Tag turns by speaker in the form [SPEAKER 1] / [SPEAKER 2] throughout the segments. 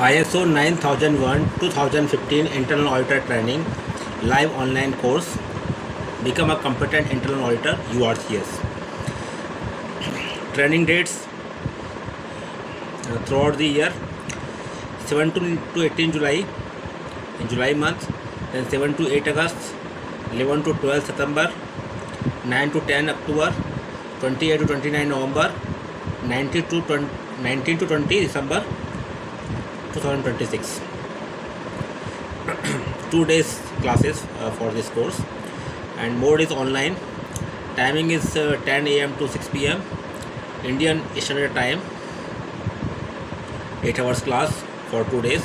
[SPEAKER 1] ISO 9001-2015 Internal Auditor Training live online course. Become a competent internal auditor, URCS. Training dates throughout the year: 7 to 18 July in July month, then 7 to 8 August, 11 to 12 September, 9 to 10 October, 28 to 29 November, 19 to 20 December 2026. 2 days classes for this course, and mode is online. Timing is 10 a.m. to 6 p.m. Indian Standard Time. 8 hours class for 2 days.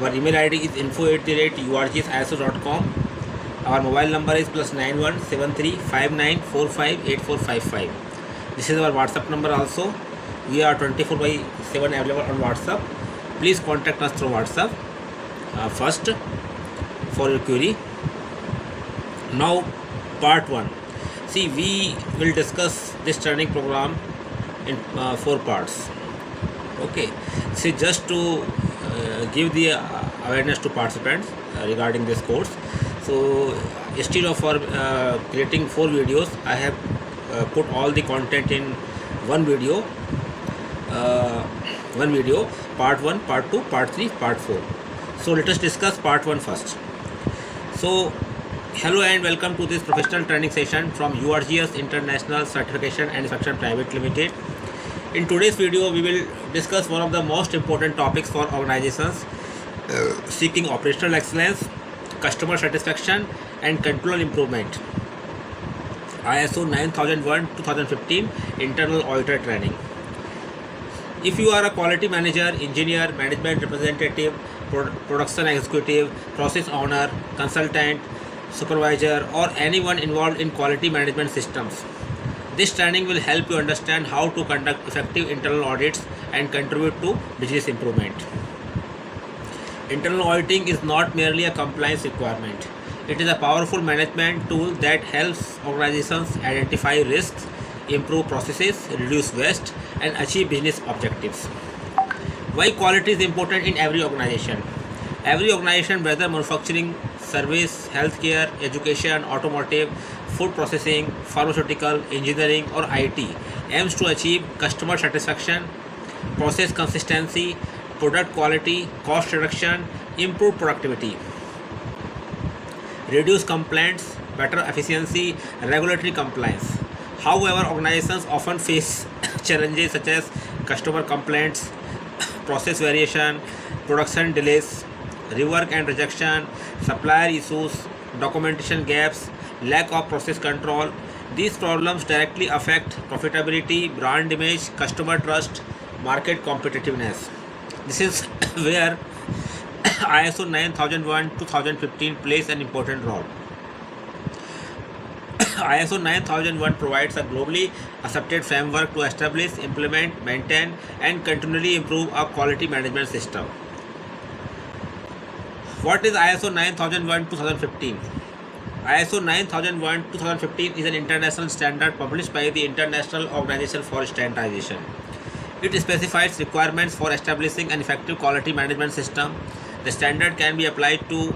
[SPEAKER 1] Our email ID is info@urgsiso.com. Our mobile number is +91 73 59 45 8455. This is our WhatsApp number also. We are 24/7 available on WhatsApp. Please contact us through WhatsApp first for your query. Now part 1. See, we will discuss this training program in 4 parts. Okay, see, just to give the awareness to participants regarding this course. So instead of creating 4 videos, I have put all the content in one video. Part 1, part 2, part 3, part 4. So let us discuss part 1 first. So hello and welcome to this professional training session from URGS International Certification and Inspection Private Limited. In today's video, we will discuss one of the most important topics for organizations seeking operational excellence, customer satisfaction and control improvement. ISO 9001-2015 Internal Auditor Training. If you are a quality manager, engineer, management representative, production executive, process owner, consultant, supervisor or anyone involved in quality management systems, this training will help you understand how to conduct effective internal audits and contribute to business improvement. Internal auditing is not merely a compliance requirement. It is a powerful management tool that helps organizations identify risks, improve processes, reduce waste, and achieve business objectives. Why quality is important in every organization? Every organization, whether manufacturing, service, healthcare, education, automotive, food processing, pharmaceutical, engineering, or IT, aims to achieve customer satisfaction, process consistency, product quality, cost reduction, improve productivity, reduce complaints, better efficiency, regulatory compliance. However, organizations often face challenges such as customer complaints, process variation, production delays, rework and rejection, supplier issues, documentation gaps, lack of process control. These problems directly affect profitability, brand image, customer trust, market competitiveness. This is where ISO 9001-2015 plays an important role. ISO 9001 provides a globally accepted framework to establish, implement, maintain, and continually improve a quality management system. What is ISO 9001-2015? ISO 9001-2015 is an international standard published by the International Organization for Standardization. It specifies requirements for establishing an effective quality management system. The standard can be applied to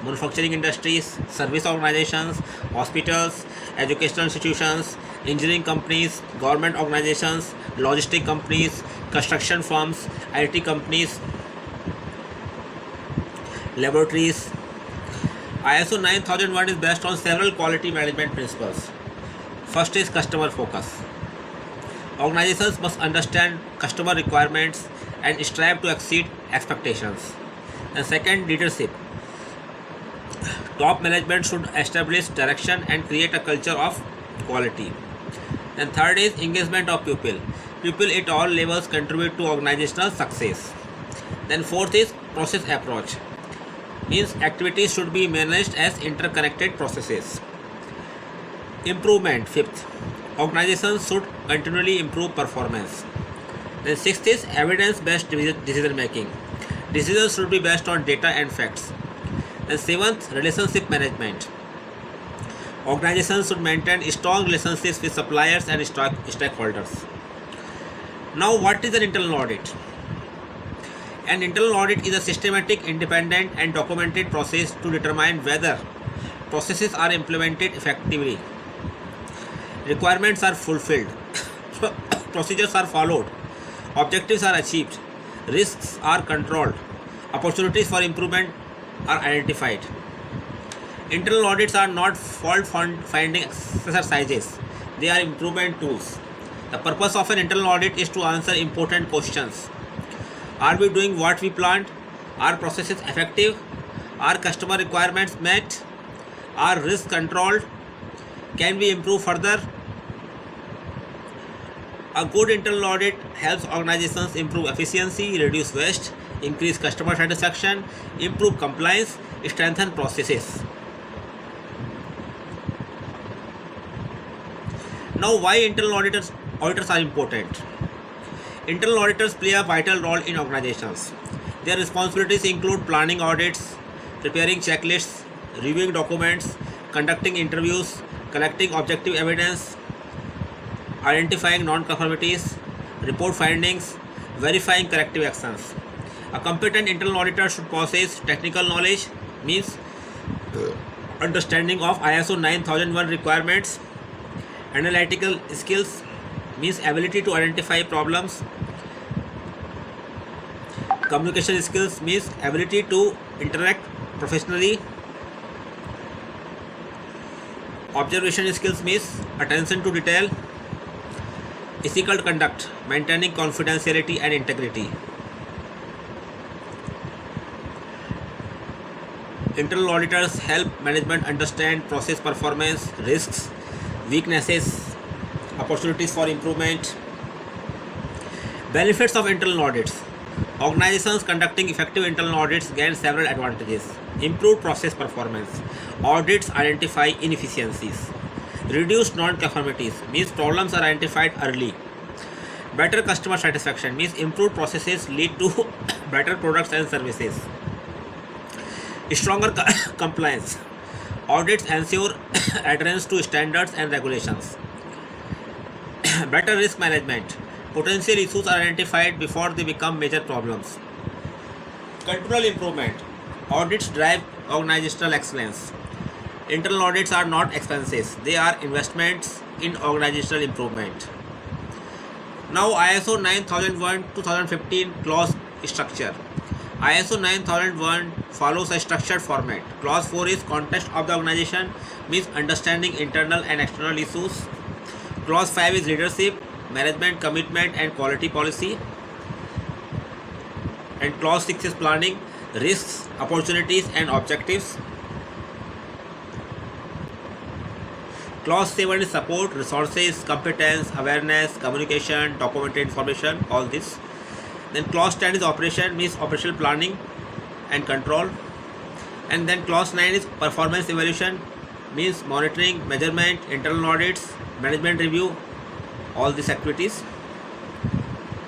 [SPEAKER 1] manufacturing industries, service organizations, hospitals, educational institutions, engineering companies, government organizations, logistic companies, construction firms, IT companies, laboratories. ISO 9001 is based on several quality management principles. First is customer focus. Organizations must understand customer requirements and strive to exceed expectations. And second, leadership. Top management should establish direction and create a culture of quality. And third is engagement of people. People at all levels contribute to organizational success. Then fourth is process approach. Means activities should be managed as interconnected processes. Improvement, fifth. Organizations should continually improve performance. Then sixth is evidence-based decision making. Decisions should be based on data and facts. And seventh, relationship management. Organizations should maintain strong relationships with suppliers and stakeholders. Now, what is an internal audit? An internal audit is a systematic, independent, and documented process to determine whether processes are implemented effectively, requirements are fulfilled, procedures are followed, objectives are achieved, risks are controlled, opportunities for improvement are identified. Internal audits are not fault finding exercises, they are improvement tools. The purpose of an internal audit is to answer important questions. Are we doing what we planned? Are processes effective? Are customer requirements met? Are risks controlled? Can we improve further? A good internal audit helps organizations improve efficiency, reduce waste, increase customer satisfaction, improve compliance, strengthen processes. Now, why internal auditors are important? Internal auditors play a vital role in organizations. Their responsibilities include planning audits, preparing checklists, reviewing documents, conducting interviews, collecting objective evidence, identifying non-conformities, report findings, verifying corrective actions. A competent internal auditor should possess technical knowledge, means understanding of ISO 9001 requirements, analytical skills, means ability to identify problems, communication skills, means ability to interact professionally, observation skills, means attention to detail, ethical conduct, maintaining confidentiality and integrity. Internal auditors help management understand process performance, risks, weaknesses, opportunities for improvement. Benefits of internal audits. Organizations conducting effective internal audits gain several advantages. Improved process performance. Audits identify inefficiencies. Reduced non-conformities, means problems are identified early. Better customer satisfaction, means improved processes lead to better products and services. Stronger compliance. Audits ensure adherence to standards and regulations. Better risk management. Potential issues are identified before they become major problems. Continual improvement. Audits drive organizational excellence. Internal audits are not expenses, they are investments in organizational improvement. Now, ISO 9001-2015 clause structure. ISO 9001 follows a structured format. Clause 4 is context of the organization, means understanding internal and external issues. Clause 5 is leadership, management, commitment and quality policy. And clause 6 is planning, risks, opportunities and objectives. Clause 7 is support, resources, competence, awareness, communication, documented information, all this. Then clause 10 is operation, means operational planning and control. And then clause 9 is performance evaluation, means monitoring, measurement, internal audits, management review, all these activities.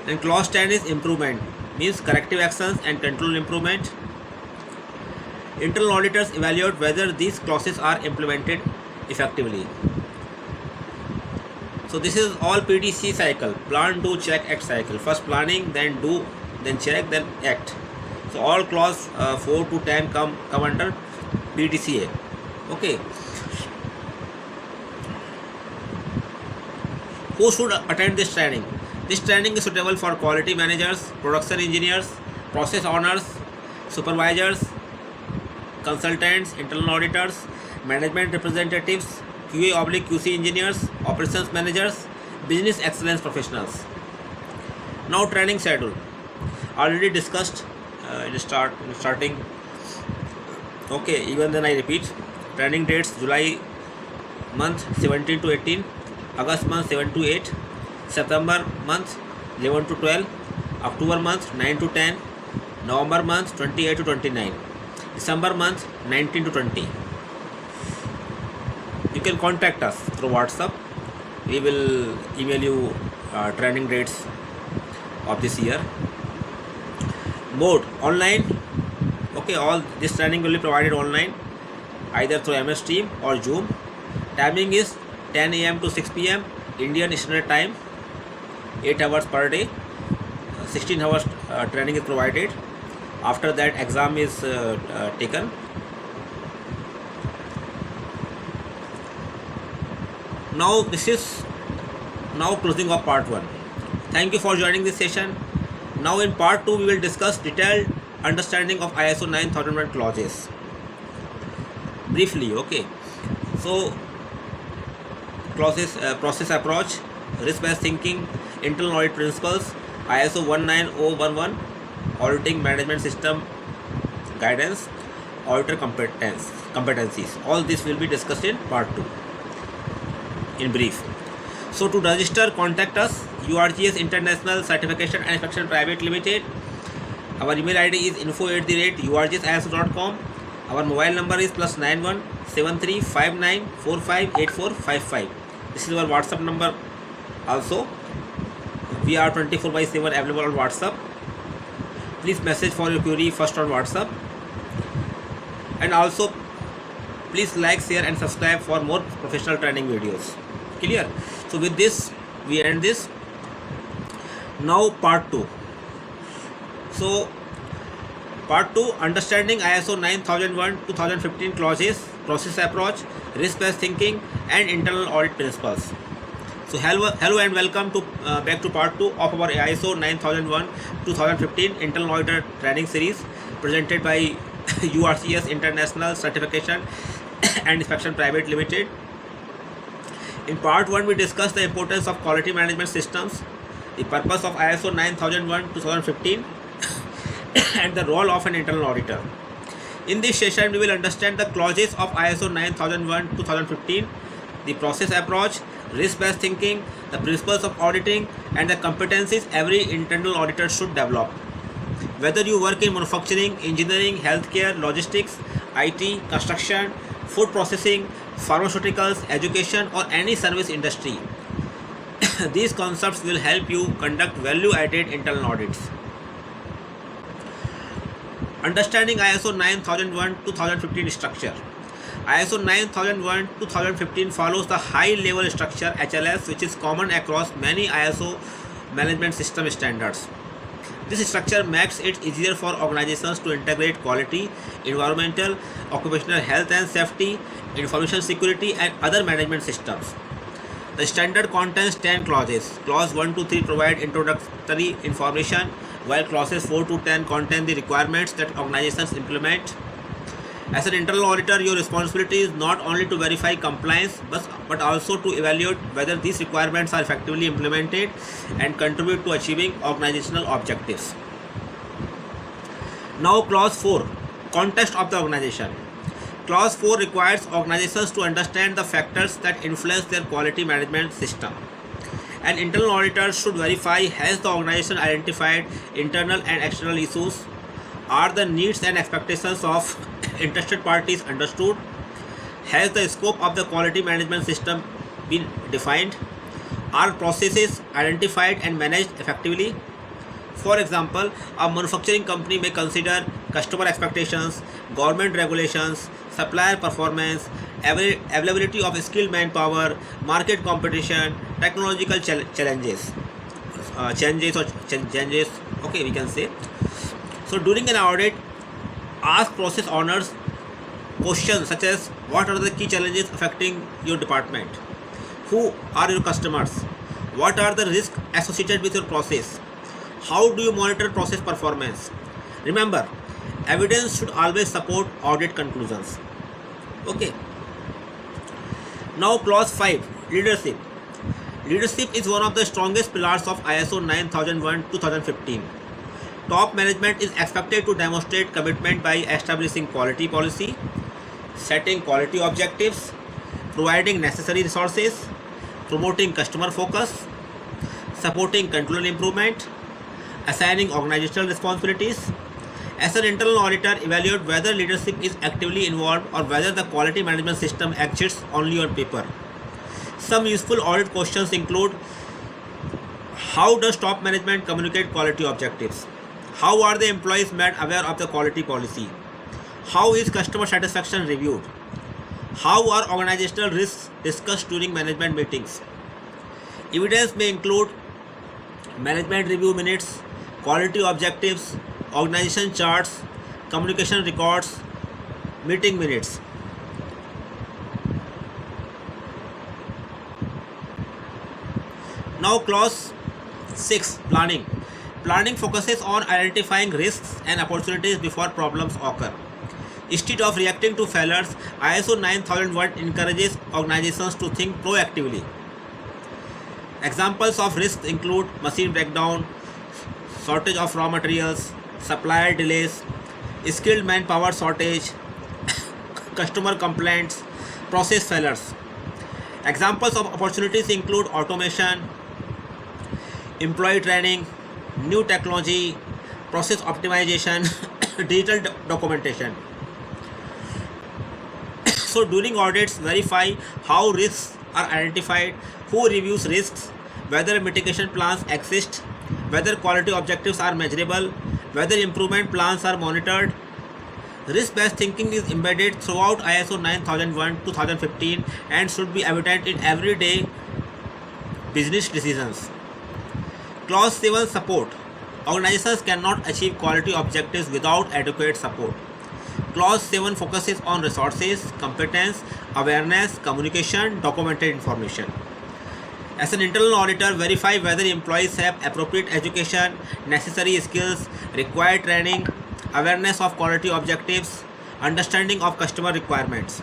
[SPEAKER 1] And clause 10 is improvement, means corrective actions and control improvement. Internal auditors evaluate whether these clauses are implemented effectively. So this is all PDC cycle, plan, do, check, act cycle. First planning, then do, then check, then act. So all clause 4 to 10 come under PDCA. Okay. Who should attend this training? This training is suitable for quality managers, production engineers, process owners, supervisors, consultants, internal auditors, management representatives, QA/QC engineers, operations managers, business excellence professionals. Now training schedule. Already discussed starting. Okay, even then I repeat. Training dates: July month 17 to 18, August month 7 to 8, September month 11 to 12, October month 9 to 10, November month 28 to 29, December month 19 to 20. You can contact us through WhatsApp. We will email you training dates of this year. Mode online. Okay, all this training will be provided online, either through MS Team or Zoom. Timing is 10 a.m. to 6 p.m. Indian Standard Time, 8 hours per day, 16 hours training is provided. After that, exam is taken. Now this is now closing of part 1. Thank you for joining this session. Now in part 2 we will discuss detailed understanding of ISO 9001 clauses briefly. Okay, so clauses, process approach, risk based thinking, internal audit principles, ISO 19011, auditing management system guidance, auditor competencies. All this will be discussed in part 2 in brief. So to register, contact us, URGS International Certification and Inspection Private Limited. Our email ID is info@urgsiso.com. Our mobile number is +91 7359 458455. This is our WhatsApp number also. We are 24/7 available on WhatsApp. Please message for your query first on WhatsApp. And also please like, share and subscribe for more professional training videos. Clear? So with this we end this. Now part 2. So part 2, understanding ISO 9001-2015 clauses, process approach, risk based thinking and internal audit principles. So hello and welcome to back to part 2 of our ISO 9001-2015 internal auditor training series presented by URGS International Certification and Inspection Private Limited. In part 1 we discussed the importance of quality management systems, the purpose of ISO 9001-2015 and the role of an internal auditor. In this session we will understand the clauses of ISO 9001-2015, the process approach, risk based thinking, the principles of auditing and the competencies every internal auditor should develop. Whether you work in manufacturing, engineering, healthcare, logistics, IT, construction, food processing, pharmaceuticals, education or any service industry, these concepts will help you conduct value added internal audits. Understanding ISO 9001-2015 structure. ISO 9001-2015 follows the high level structure HLS, which is common across many ISO management system standards. This structure makes it easier for organizations to integrate quality, environmental, occupational health and safety, information security and other management systems. The standard contains 10 clauses. Clause 1 to 3 provide introductory information, while clauses 4 to 10 contain the requirements that organizations implement. As an internal auditor, your responsibility is not only to verify compliance but also to evaluate whether these requirements are effectively implemented and contribute to achieving organizational objectives. Now clause 4, context of the organization. Clause 4 requires organizations to understand the factors that influence their quality management system. An internal auditor should verify, has the organization identified internal and external issues? Are the needs and expectations of interested parties understood? Has the scope of the quality management system been defined? Are processes identified and managed effectively? For example, a manufacturing company may consider customer expectations, government regulations, supplier performance, availability of skilled manpower, market competition, technological changes. Okay, we can say. So during an audit, ask process owners questions such as what are the key challenges affecting your department? Who are your customers? What are the risks associated with your process? How do you monitor process performance? Remember, evidence should always support audit conclusions. Okay. Now clause 5, leadership. Leadership is one of the strongest pillars of ISO 9001-2015. Top management is expected to demonstrate commitment by establishing quality policy, setting quality objectives, providing necessary resources, promoting customer focus, supporting continual improvement, assigning organizational responsibilities. As an internal auditor, evaluate whether leadership is actively involved or whether the quality management system exists only on paper. Some useful audit questions include: how does top management communicate quality objectives? How are the employees made aware of the quality policy? How is customer satisfaction reviewed? How are organizational risks discussed during management meetings? Evidence may include management review minutes, quality objectives, organization charts, communication records, meeting minutes. Now clause 6, planning. Planning focuses on identifying risks and opportunities before problems occur. Instead of reacting to failures, ISO 9001 encourages organizations to think proactively. Examples of risks include machine breakdown, shortage of raw materials, supplier delays, skilled manpower shortage, customer complaints, process failures. Examples of opportunities include automation, employee training, new technology, process optimization, digital documentation. So during audits, verify how risks are identified, who reviews risks, whether mitigation plans exist, whether quality objectives are measurable, whether improvement plans are monitored. Risk-based thinking is embedded throughout ISO 9001-2015 and should be evident in everyday business decisions. Clause 7, support. Organizations cannot achieve quality objectives without adequate support. Clause 7 focuses on resources, competence, awareness, communication, documented information. As an internal auditor, verify whether employees have appropriate education, necessary skills, required training, awareness of quality objectives, understanding of customer requirements.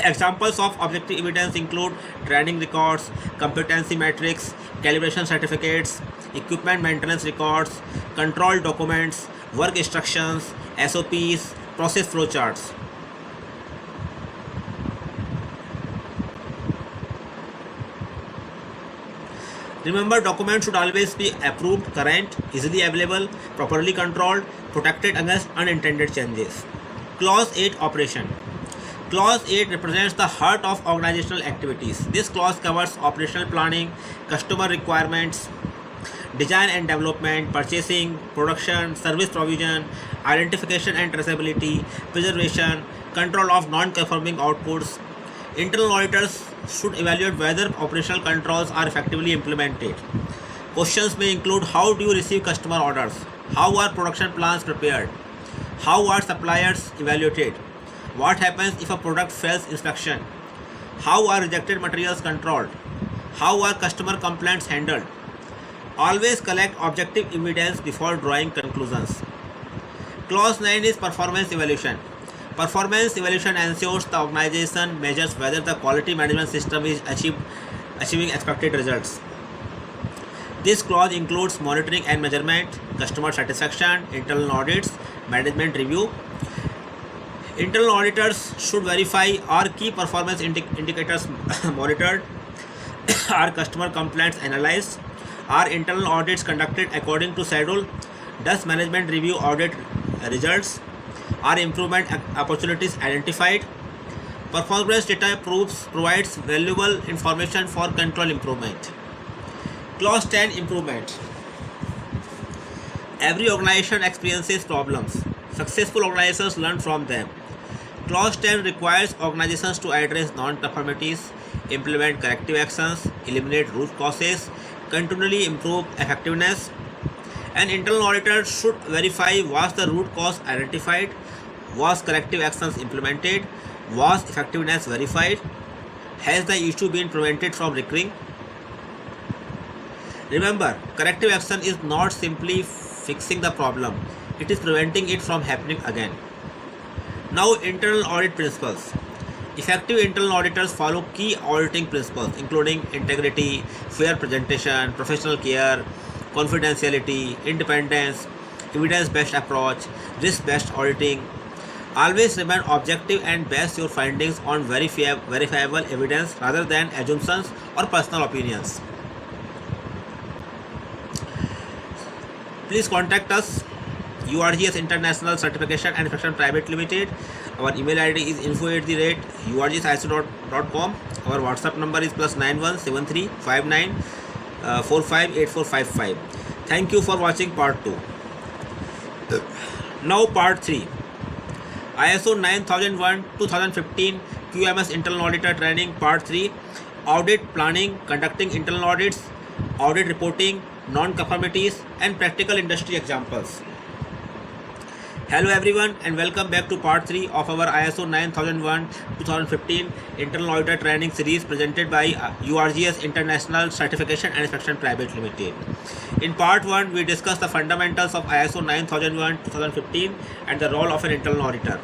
[SPEAKER 1] Examples of objective evidence include training records, competency metrics, calibration certificates, equipment maintenance records, control documents, work instructions, SOPs, process flowcharts. Remember, documents should always be approved, current, easily available, properly controlled, protected against unintended changes. Clause 8, operation. Clause 8 represents the heart of organizational activities. This clause covers operational planning, customer requirements, design and development, purchasing, production, service provision, identification and traceability, preservation, control of non-conforming outputs. Internal auditors should evaluate whether operational controls are effectively implemented. Questions may include: how do you receive customer orders? How are production plans prepared? How are suppliers evaluated? What happens if a product fails inspection? How are rejected materials controlled? How are customer complaints handled? Always collect objective evidence before drawing conclusions. Clause 9 is performance evaluation. Performance evaluation ensures the organization measures whether the quality management system is achieving expected results. This clause includes monitoring and measurement, customer satisfaction, internal audits, management review. Internal auditors should verify: are key performance indicators monitored? Are customer complaints analyzed? Are internal audits conducted according to schedule? Does management review audit results? Are improvement opportunities identified? Performance data provides valuable information for control improvement. Clause 10, improvement. Every organization experiences problems. Successful organizations learn from them. Clause 10 requires organizations to address non-conformities, implement corrective actions, eliminate root causes, continually improve effectiveness. An internal auditor should verify: was the root cause identified, was corrective actions implemented, was effectiveness verified, has the issue been prevented from recurring. Remember, corrective action is not simply fixing the problem, it is preventing it from happening again. Now, internal audit principles. Effective internal auditors follow key auditing principles including integrity, fair presentation, professional care, confidentiality, independence, evidence-based approach, risk-based auditing. Always remain objective and base your findings on verifiable evidence rather than assumptions or personal opinions. Please contact us, URGS International Certification and Inspection Private Limited. Our email ID is info@urgsiso.com. Our WhatsApp number is +91 73 59 45 8455. Thank you for watching part 2. Now part 3. ISO 9001-2015 QMS Internal Auditor Training Part 3. Audit planning, conducting internal audits, audit reporting, non-conformities, and practical industry examples. Hello everyone and welcome back to part 3 of our ISO 9001-2015 Internal Auditor Training Series presented by URGS International Certification and Inspection Private Limited. In part 1, we discussed the fundamentals of ISO 9001-2015 and the role of an internal auditor.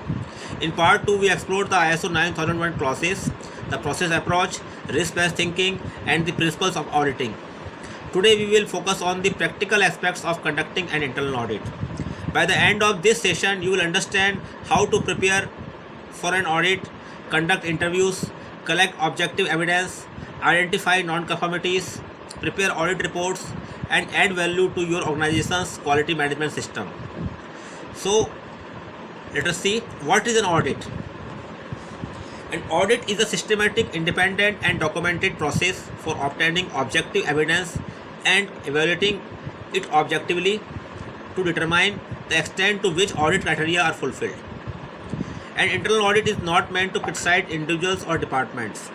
[SPEAKER 1] In part 2, we explored the ISO 9001 process, the process approach, risk-based thinking, and the principles of auditing. Today, we will focus on the practical aspects of conducting an internal audit. By the end of this session, you will understand how to prepare for an audit, conduct interviews, collect objective evidence, identify non-conformities, prepare audit reports, and add value to your organization's quality management system. So, let us see what is an audit. An audit is a systematic, independent, and documented process for obtaining objective evidence and evaluating it objectively to determine the extent to which audit criteria are fulfilled. An internal audit is not meant to criticize individuals or departments.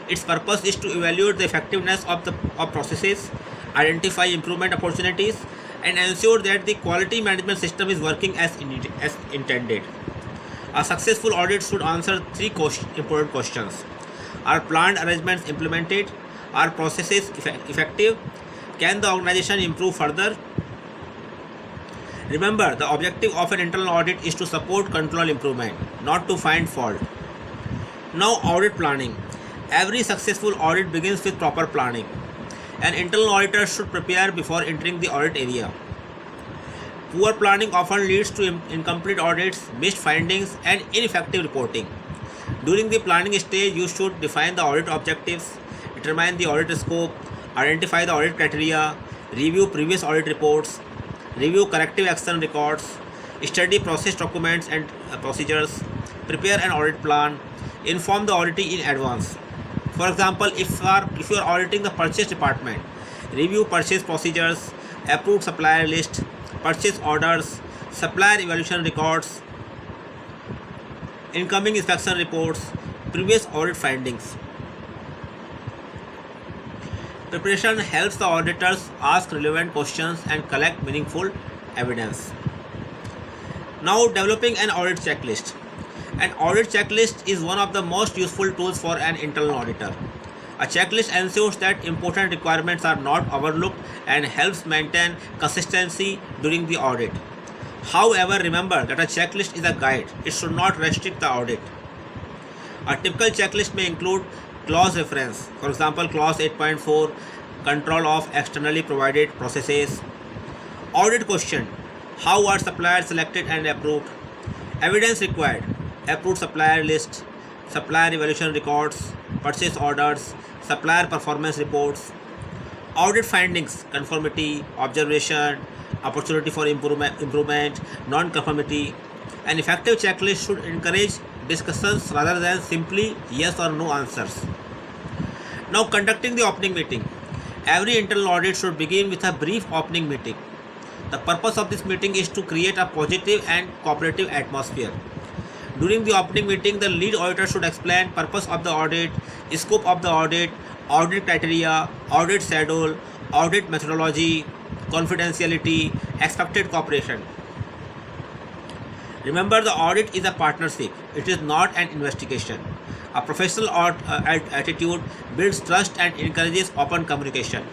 [SPEAKER 1] Its purpose is to evaluate the effectiveness of processes, identify improvement opportunities, and ensure that the quality management system is working as intended. A successful audit should answer three important questions. Are planned arrangements implemented? Are processes effective? Can the organization improve further? Remember, the objective of an internal audit is to support control improvement, not to find fault. Now, audit planning. Every successful audit begins with proper planning. An internal auditor should prepare before entering the audit area. Poor planning often leads to incomplete audits, missed findings, and ineffective reporting. During the planning stage, you should define the audit objectives, determine the audit scope, identify the audit criteria, review previous audit reports, review corrective action records, study process documents and procedures, prepare an audit plan, inform the auditee in advance. For example, if you are auditing the purchase department, review purchase procedures, approved supplier list, purchase orders, supplier evaluation records, incoming inspection reports, previous audit findings. Preparation helps the auditors ask relevant questions and collect meaningful evidence. Now, developing an audit checklist. An audit checklist is one of the most useful tools for an internal auditor. A checklist ensures that important requirements are not overlooked and helps maintain consistency during the audit. However, remember that a checklist is a guide. It should not restrict the audit. A typical checklist may include clause reference, for example, clause 8.4, control of externally provided processes. Audit question, how are suppliers selected and approved? Evidence required, approved supplier list, supplier evaluation records, purchase orders, supplier performance reports. Audit findings, conformity, observation, opportunity for improvement, non-conformity. An effective checklist should encourage discussions rather than simply yes or no answers. Now, conducting the opening meeting. Every internal audit should begin with a brief opening meeting. The purpose of this meeting is to create a positive and cooperative atmosphere. During the opening meeting, the lead auditor should explain purpose of the audit, scope of the audit criteria, audit schedule, audit methodology, confidentiality, expected cooperation. Remember, the audit is a partnership. It is not an investigation. A professional attitude builds trust and encourages open communication.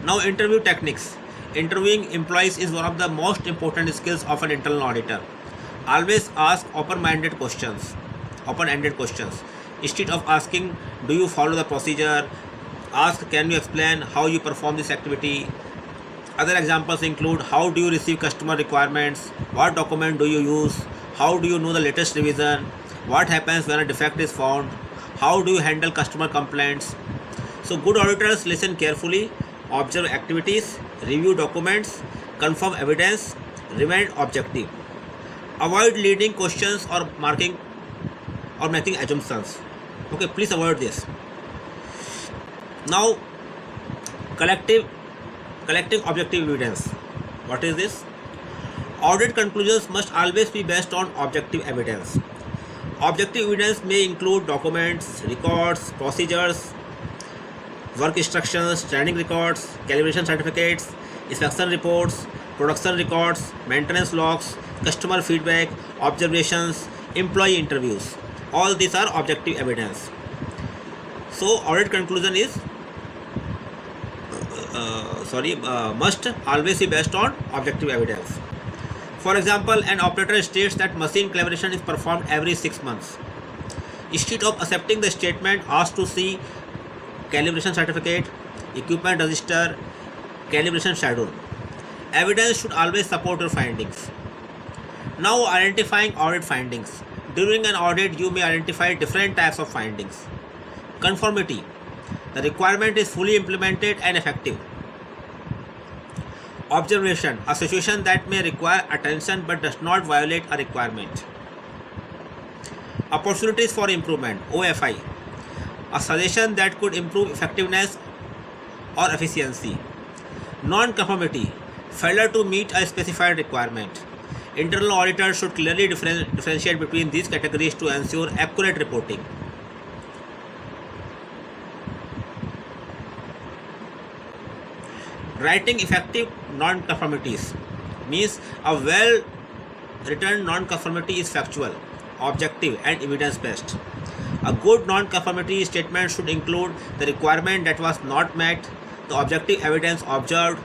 [SPEAKER 1] Now, interview techniques. Interviewing employees is one of the most important skills of an internal auditor. Always ask open-ended questions. Instead of asking, do you follow the procedure? Ask, can you explain how you perform this activity? Other examples include, how do you receive customer requirements? What document do you use? How do you know the latest revision? What happens when a defect is found? How do you handle customer complaints? So, good auditors listen carefully, observe activities, review documents, confirm evidence, remain objective. Avoid leading questions or making assumptions. Okay, please avoid this. Now, collecting objective evidence. What is this? Audit conclusions must always be based on objective evidence. Objective evidence may include documents, records, procedures, work instructions, training records, calibration certificates, inspection reports, production records, maintenance logs, customer feedback, observations, employee interviews. All these are objective evidence. So audit conclusion is must always be based on objective evidence. For example, an operator states that machine calibration is performed every 6 months. Instead of accepting the statement, ask to see calibration certificate, equipment register, calibration schedule. Evidence should always support your findings. Now, identifying audit findings. During an audit, you may identify different types of findings. Conformity. The requirement is fully implemented and effective. Observation. A situation that may require attention but does not violate a requirement. Opportunities for improvement, OFI. A suggestion that could improve effectiveness or efficiency. Non-conformity. Failure to meet a specified requirement. Internal auditors should clearly differentiate between these categories to ensure accurate reporting. Writing effective non-conformities means a well-written non-conformity is factual, objective and evidence-based. A good non-conformity statement should include the requirement that was not met, the objective evidence observed,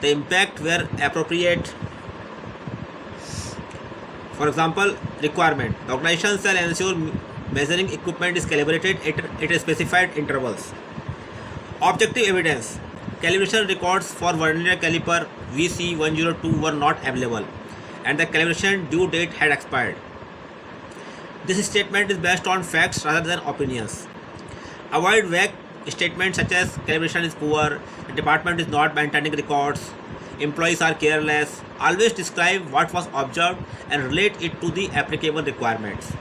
[SPEAKER 1] the impact where appropriate. For example, requirement. The organization shall ensure measuring equipment is calibrated at specified intervals. Objective evidence. Calibration records for vernier caliper VC102 were not available and the calibration due date had expired. This statement is based on facts rather than opinions. Avoid vague statements such as calibration is poor, the department is not maintaining records, employees are careless. Always describe what was observed and relate it to the applicable requirements.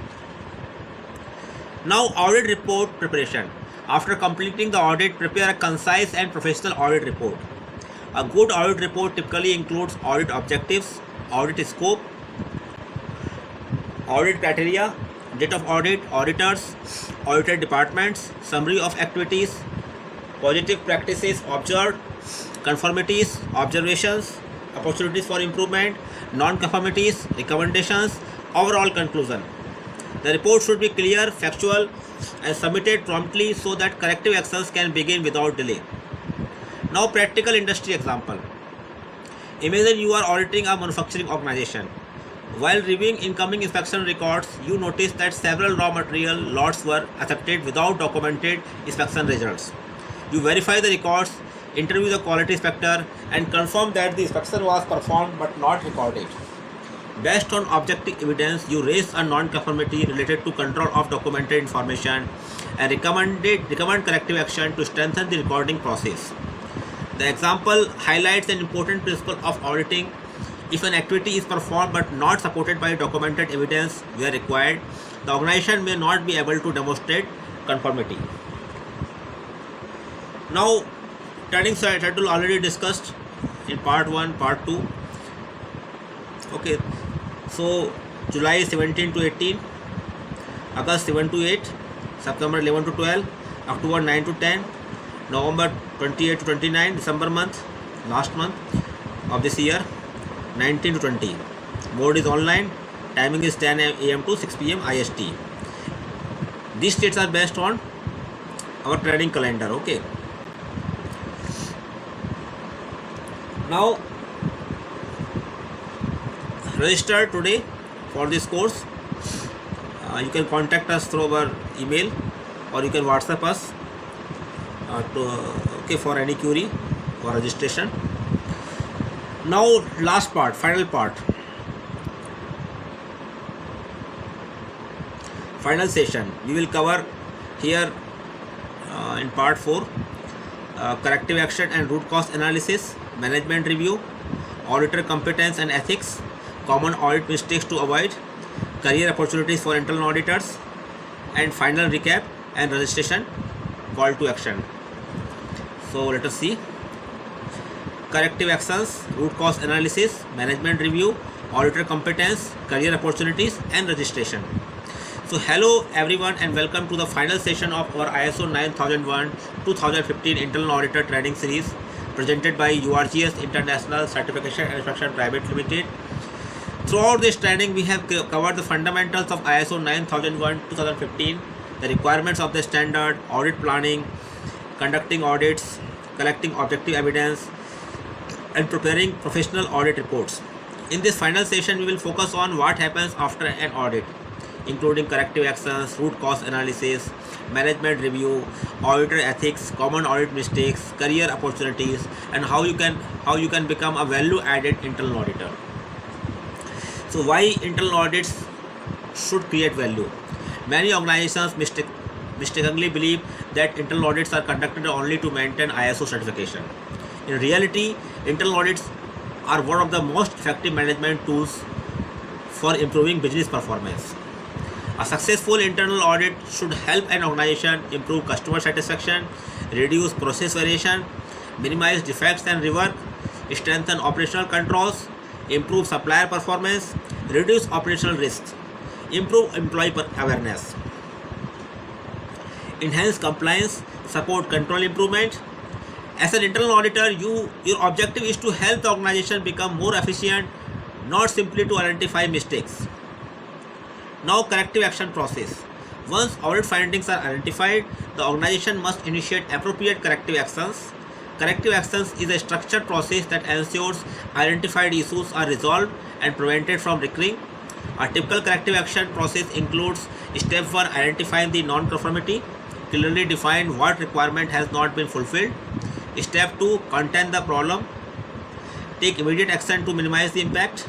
[SPEAKER 1] Now, audit report preparation. After completing the audit, prepare a concise and professional audit report. A good audit report typically includes audit objectives, audit scope, audit criteria, date of audit, auditors, audited departments, summary of activities, positive practices observed, conformities, observations, opportunities for improvement, non-conformities, recommendations, overall conclusion. The report should be clear, factual, and submitted promptly so that corrective actions can begin without delay. Now, practical industry example. Imagine you are auditing a manufacturing organization. While reviewing incoming inspection records, you notice that several raw material lots were accepted without documented inspection results. You verify the records, interview the quality inspector, and confirm that the inspection was performed but not recorded. Based on objective evidence, you raise a non-conformity related to control of documented information and recommend corrective action to strengthen the recording process. The example highlights an important principle of auditing. If an activity is performed but not supported by documented evidence where required, the organization may not be able to demonstrate conformity. Now, training schedule already discussed in part 1, part 2. Okay, so July 17 to 18, August 7 to 8, September 11 to 12, October 9 to 10, November 28 to 29, December month, last month of this year, 19 to 20. Mode is online, timing is 10 AM to 6 PM IST. These dates are based on our training calendar. Okay. Now, register today for this course. You can contact us through our email or you can WhatsApp us for any query or registration. Now, last part, final part, final session. We will cover here in part 4 corrective action and root cause analysis, management review, auditor competence and ethics, common audit mistakes to avoid, career opportunities for internal auditors, and final recap and registration call to action. So let us see. Corrective actions, root cause analysis, management review, auditor competence, career opportunities and registration. So hello everyone and welcome to the final session of our ISO 9001-2015 Internal Auditor Training Series presented by URGS International Certification and Inspection Private Limited. Throughout this training we have covered the fundamentals of ISO 9001-2015, the requirements of the standard, audit planning, conducting audits, collecting objective evidence and preparing professional audit reports. In this final session we will focus on what happens after an audit, including corrective actions, root cause analysis, management review, auditor ethics, common audit mistakes, career opportunities, and how you can become a value-added internal auditor. So why internal audits should create value? Many organizations mistakenly believe that internal audits are conducted only to maintain ISO certification. In reality, internal audits are one of the most effective management tools for improving business performance. A successful internal audit should help an organization improve customer satisfaction, reduce process variation, minimize defects and rework, strengthen operational controls, improve supplier performance, reduce operational risks, improve employee awareness, enhance compliance, support control improvement. As an internal auditor, your objective is to help the organization become more efficient, not simply to identify mistakes. Now, corrective action process. Once audit findings are identified, the organization must initiate appropriate corrective actions. Corrective actions is a structured process that ensures identified issues are resolved and prevented from recurring. A typical corrective action process includes step 1, identifying the non-conformity, clearly define what requirement has not been fulfilled. Step 2, contain the problem, take immediate action to minimize the impact.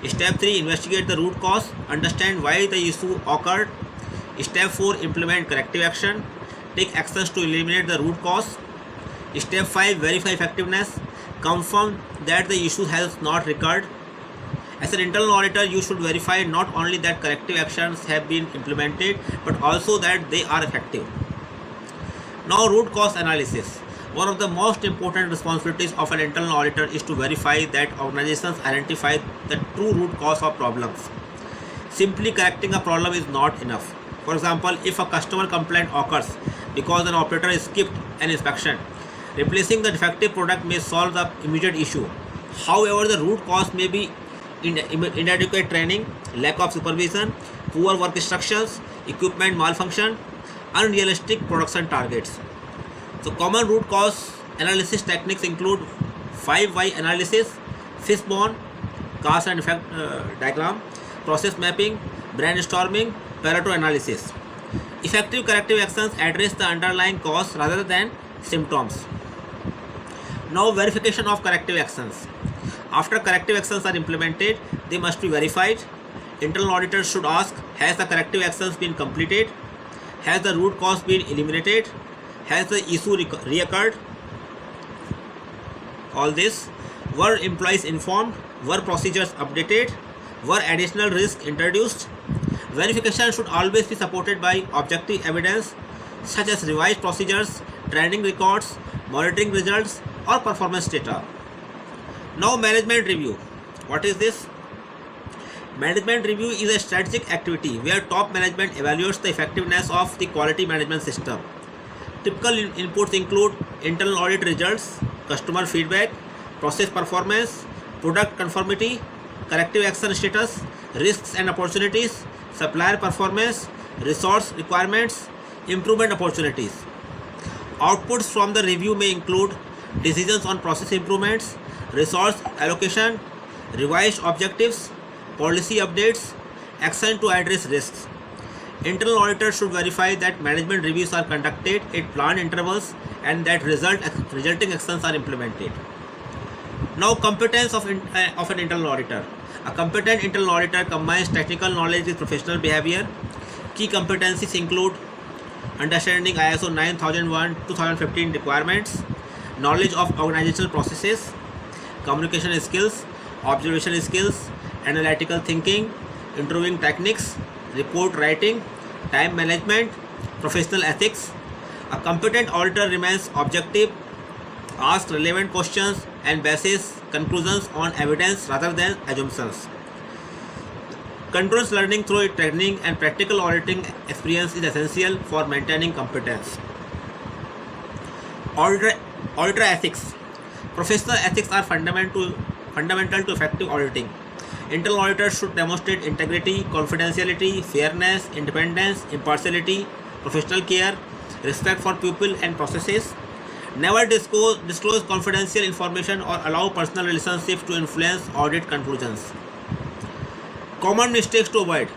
[SPEAKER 1] Step 3, investigate the root cause, understand why the issue occurred. Step 4, implement corrective action, take actions to eliminate the root cause. Step 5, verify effectiveness, confirm that the issue has not recurred. As an internal auditor, you should verify not only that corrective actions have been implemented, but also that they are effective. Now, root cause analysis. One of the most important responsibilities of an internal auditor is to verify that organizations identify the true root cause of problems. Simply correcting a problem is not enough. For example, if a customer complaint occurs because an operator skipped an inspection, replacing the defective product may solve the immediate issue. However, the root cause may be inadequate training, lack of supervision, poor work instructions, equipment malfunction, unrealistic production targets. So common root cause analysis techniques include 5 why analysis, fishbone, cause and effect diagram, process mapping, brainstorming, Pareto analysis. Effective corrective actions address the underlying cause rather than symptoms. Now, verification of corrective actions. After corrective actions are implemented, they must be verified. Internal auditors should ask, has the corrective actions been completed? Has the root cause been eliminated? Has the issue reoccurred? All this. Were employees informed? Were procedures updated? Were additional risks introduced? Verification should always be supported by objective evidence such as revised procedures, training records, monitoring results, or performance data. Now, management review. What is this? Management review is a strategic activity where top management evaluates the effectiveness of the quality management system. Typical inputs include internal audit results, customer feedback, process performance, product conformity, corrective action status, risks and opportunities, supplier performance, resource requirements, improvement opportunities. Outputs from the review may include decisions on process improvements, resource allocation, revised objectives, policy updates, action to address risks. Internal auditors should verify that management reviews are conducted at planned intervals and that resulting actions are implemented. Now, competence of an internal auditor. A competent internal auditor combines technical knowledge with professional behavior. Key competencies include understanding ISO 9001-2015 requirements, knowledge of organizational processes, communication skills, observation skills, analytical thinking, interviewing techniques, report writing, time management, professional ethics. A competent auditor remains objective, asks relevant questions, and bases conclusions on evidence rather than assumptions. Continuous learning through training and practical auditing experience is essential for maintaining competence. Auditor ethics. Professional ethics are fundamental to effective auditing. Internal auditors should demonstrate integrity, confidentiality, fairness, independence, impartiality, professional care, respect for people and processes. Never disclose confidential information or allow personal relationships to influence audit conclusions. Common mistakes to avoid.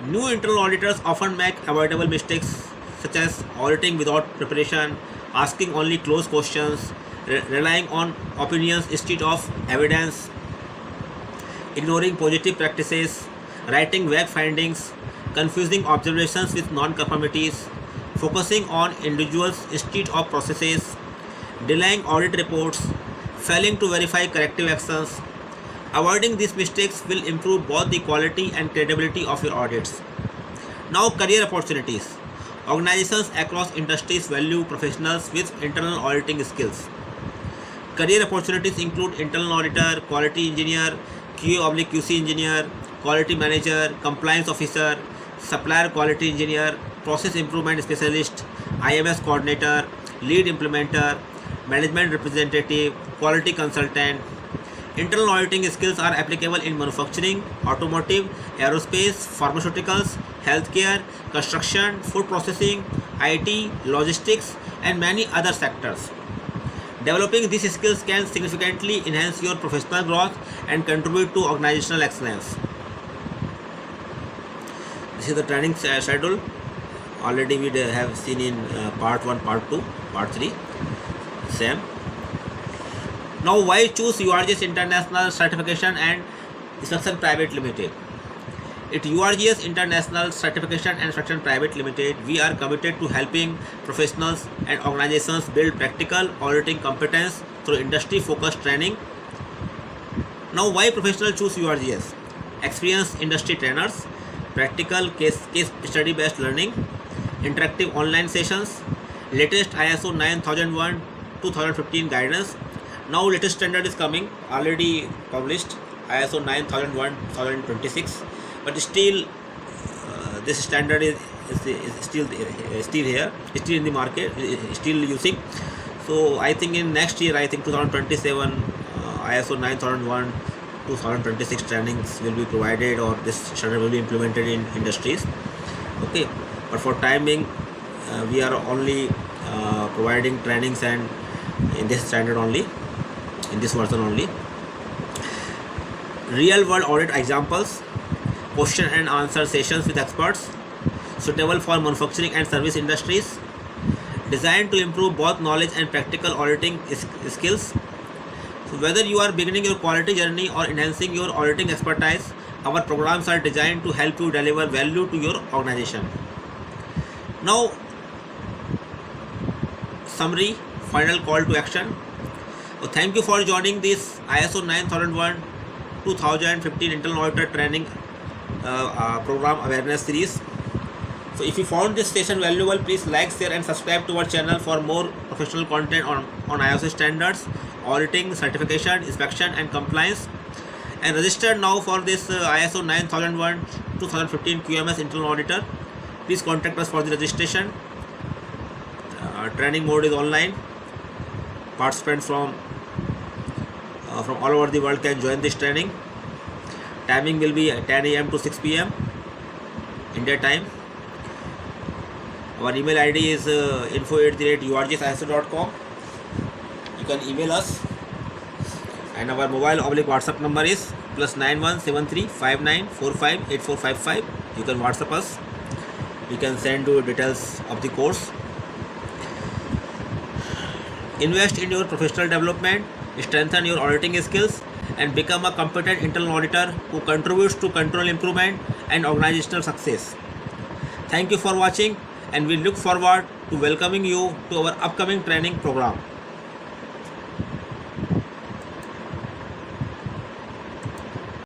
[SPEAKER 1] New internal auditors often make avoidable mistakes such as auditing without preparation, asking only closed questions, relying on opinions instead of evidence, ignoring positive practices, writing vague findings, confusing observations with non-conformities, focusing on individuals instead of processes, delaying audit reports, failing to verify corrective actions. Avoiding these mistakes will improve both the quality and credibility of your audits. Now, career opportunities. Organizations across industries value professionals with internal auditing skills. Career opportunities include internal auditor, quality engineer, QA/QC engineer, quality manager, compliance officer, supplier quality engineer, process improvement specialist, IMS coordinator, lead implementer, management representative, quality consultant. Internal auditing skills are applicable in manufacturing, automotive, aerospace, pharmaceuticals, healthcare, construction, food processing, IT, logistics, and many other sectors. Developing these skills can significantly enhance your professional growth and contribute to organizational excellence. This is the training schedule. Already we have seen in part 1, part 2, part 3. Same. Now, why choose URGS International Certification and Inspection Private Limited? At URGS International Certification and Inspection Private Limited, we are committed to helping professionals and organizations build practical auditing competence through industry-focused training. Now, why professionals choose URGS? Experienced industry trainers, practical case study based learning, interactive online sessions, latest ISO 9001-2015 guidance. Now latest standard is coming, already published, ISO 9001-2026, but still this standard is still here, still in the market, still using. So I think in next year, I think 2027 ISO 9001-2026 trainings will be provided, or this standard will be implemented in industries. Okay, but for timing we are only providing trainings and in this standard only, in this version only. Real world audit examples, question and answer sessions with experts, suitable for manufacturing and service industries, designed to improve both knowledge and practical auditing skills. So whether you are beginning your quality journey or enhancing your auditing expertise, our programs are designed to help you deliver value to your organization. Now, summary, final call to action. So thank you for joining this ISO 9001-2015 Internal Auditor Training Program Awareness Series. So if you found this session valuable, please like, share and subscribe to our channel for more professional content on ISO standards, auditing, certification, inspection and compliance. And register now for this ISO 9001-2015 QMS Internal Auditor. Please contact us for the registration. Training mode is online. Participants from all over the world can join this training. Timing will be 10 AM to 6 PM India time. Our email ID is info@urgsiso.com. You can email us, and our mobile / WhatsApp number is +91 73 59 45 8455. You can WhatsApp us. We can send you details of the course. Invest in your professional development, strengthen your auditing skills, and become a competent internal auditor who contributes to control improvement and organizational success. Thank you for watching, and we look forward to welcoming you to our upcoming training program.